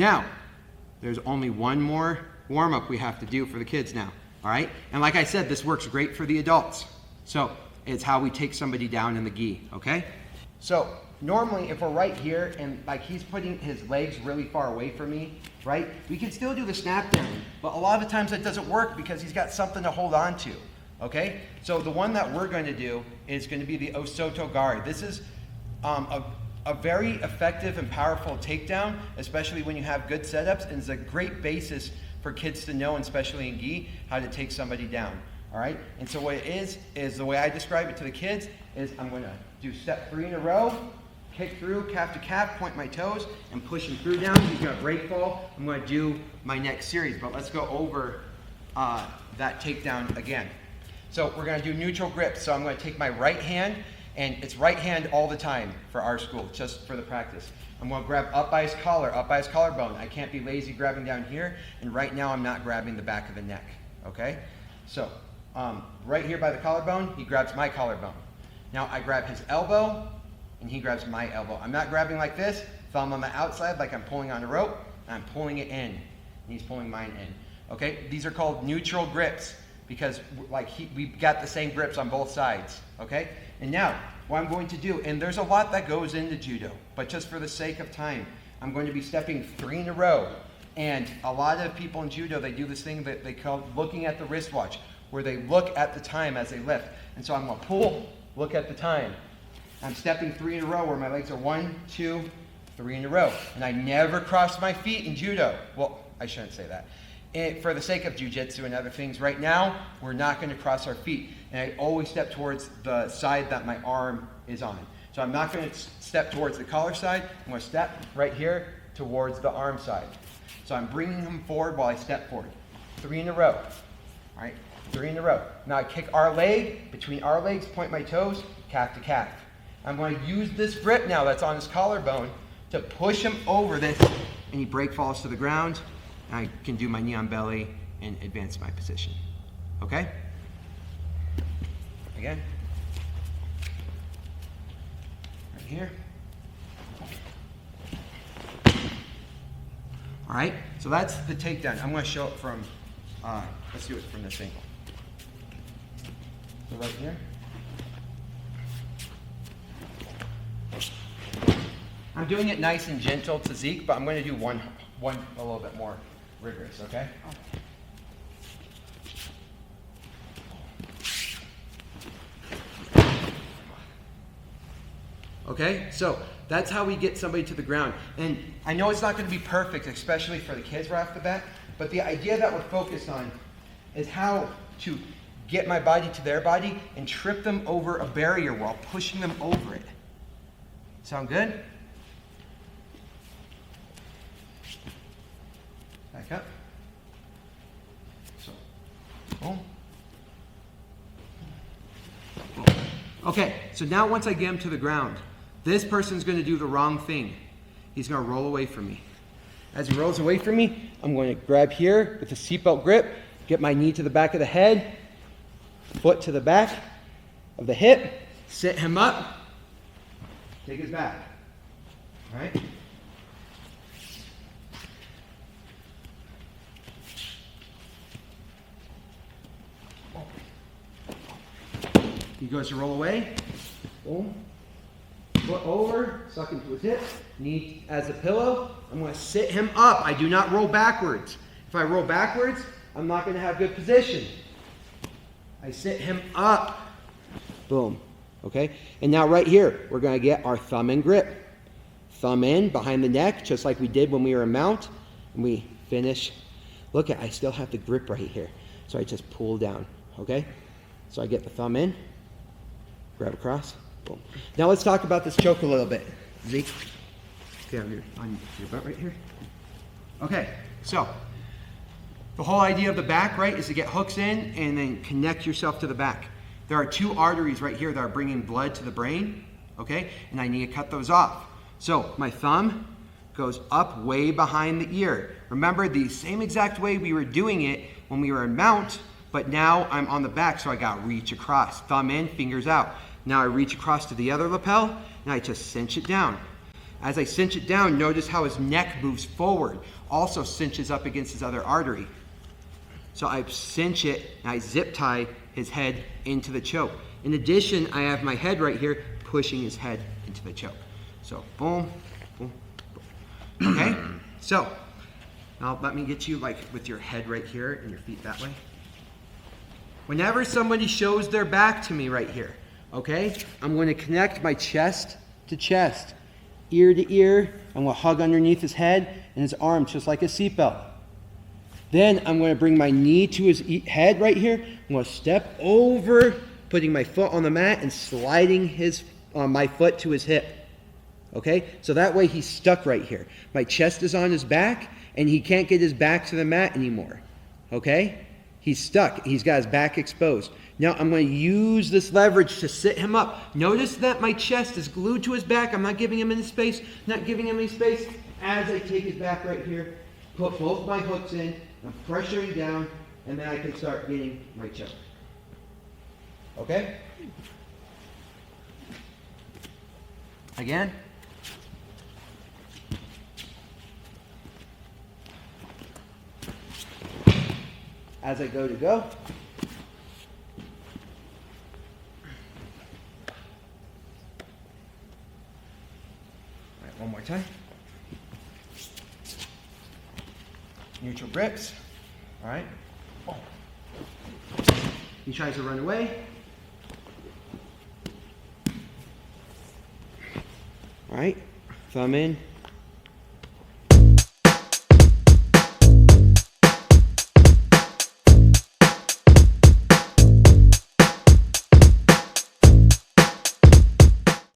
Now, there's only one more warm-up we have to do for the kids now, all right? And like I said, this works great for the adults. So it's how we take somebody down in the gi, okay? So normally if we're right here and like he's putting his legs really far away from me, right? We can still do the snap down, but a lot of times that doesn't work because he's got something to hold on to, okay? So the one that we're going to do is going to be the Osoto guard. This is a very effective and powerful takedown, especially when you have good setups, and it's a great basis for kids to know, and especially in gi, how to take somebody down, all right? And so what it is the way I describe it to the kids is I'm going to do step 3 in a row, kick through, calf to calf, point my toes, and push him through down. He's going to break fall. I'm going to do my next series, but let's go over that takedown again. So we're going to do neutral grip. So I'm going to take my right hand, and it's right hand all the time for our school, just for the practice. I'm going to grab up by his collar, up by his collarbone. I can't be lazy grabbing down here, and right now I'm not grabbing the back of the neck, okay? So right here by the collarbone, he grabs my collarbone. Now I grab his elbow, and he grabs my elbow. I'm not grabbing like this, thumb on the outside like I'm pulling on a rope, and I'm pulling it in, and he's pulling mine in, okay? These are called neutral grips because like we've got the same grips on both sides, okay? And now, what I'm going to do, and there's a lot that goes into judo, but just for the sake of time, I'm going to be stepping 3 in a row. And a lot of people in judo, they do this thing that they call looking at the wristwatch, where they look at the time as they lift. And so I'm going to pull, look at the time. I'm stepping 3 in a row where my legs are 1, 2, 3 in a row. And I never cross my feet in judo. Well, I shouldn't say that. For the sake of Jiu Jitsu and other things, right now, we're not going to cross our feet. And I always step towards the side that my arm is on. So I'm not going to step towards the collar side. I'm going to step right here towards the arm side. So I'm bringing him forward while I step forward. 3 in a row. All right, 3 in a row. Now I kick our leg, between our legs, point my toes, calf to calf. I'm going to use this grip now that's on his collarbone to push him over this, and he break falls to the ground. I can do my knee on belly and advance my position. Okay? Again. Right here. All right, so that's the takedown. I'm going to show it from, let's do it from this angle. So right here. I'm doing it nice and gentle to Zeke, but I'm going to do one a little bit more rigorous, okay? Okay, so that's how we get somebody to the ground. And I know it's not going to be perfect, especially for the kids right off the bat, but the idea that we're focused on is how to get my body to their body and trip them over a barrier while pushing them over it. Sound good? Back up. So, boom. Boom. Okay, so now once I get him to the ground, this person's going to do the wrong thing. He's going to roll away from me. As he rolls away from me, I'm going to grab here with a seatbelt grip, get my knee to the back of the head, foot to the back of the hip, sit him up, take his back. All right? He goes to roll away. Boom. Foot over, suck into his hip, knee as a pillow. I'm going to sit him up. I do not roll backwards. If I roll backwards, I'm not going to have good position. I sit him up. Boom. Okay? And now right here, we're going to get our thumb in grip. Thumb in behind the neck, just like we did when we were in mount. And we finish. Look, I still have the grip right here. So I just pull down. Okay? So I get the thumb in. Grab across. Boom. Now let's talk about this choke a little bit. Zeke, get on your butt right here. Okay, so the whole idea of the back, right, is to get hooks in and then connect yourself to the back. There are 2 arteries right here that are bringing blood to the brain, okay, and I need to cut those off. So my thumb goes up way behind the ear. Remember the same exact way we were doing it when we were in mount, but now I'm on the back, so I got to reach across. Thumb in, fingers out. Now I reach across to the other lapel, and I just cinch it down. As I cinch it down, notice how his neck moves forward, also cinches up against his other artery. So I cinch it, and I zip tie his head into the choke. In addition, I have my head right here pushing his head into the choke. So boom, boom, boom. Okay? So now let me get you like with your head right here and your feet that way. Whenever somebody shows their back to me right here, okay, I'm going to connect my chest to chest, ear to ear. I'm going to hug underneath his head and his arms just like a seatbelt. Then I'm going to bring my knee to his head right here. I'm going to step over, putting my foot on the mat and sliding my foot to his hip. Okay, so that way he's stuck right here. My chest is on his back and he can't get his back to the mat anymore. Okay? He's stuck. He's got his back exposed. Now I'm going to use this leverage to sit him up. Notice that my chest is glued to his back. I'm not giving him any space. Not giving him any space. As I take his back right here, put both my hooks in, I'm pressuring down, and then I can start getting my choke. Okay? Again. As I go to go. All right, one more time. Neutral grips. All right. Oh. He tries to run away. All right. Thumb in,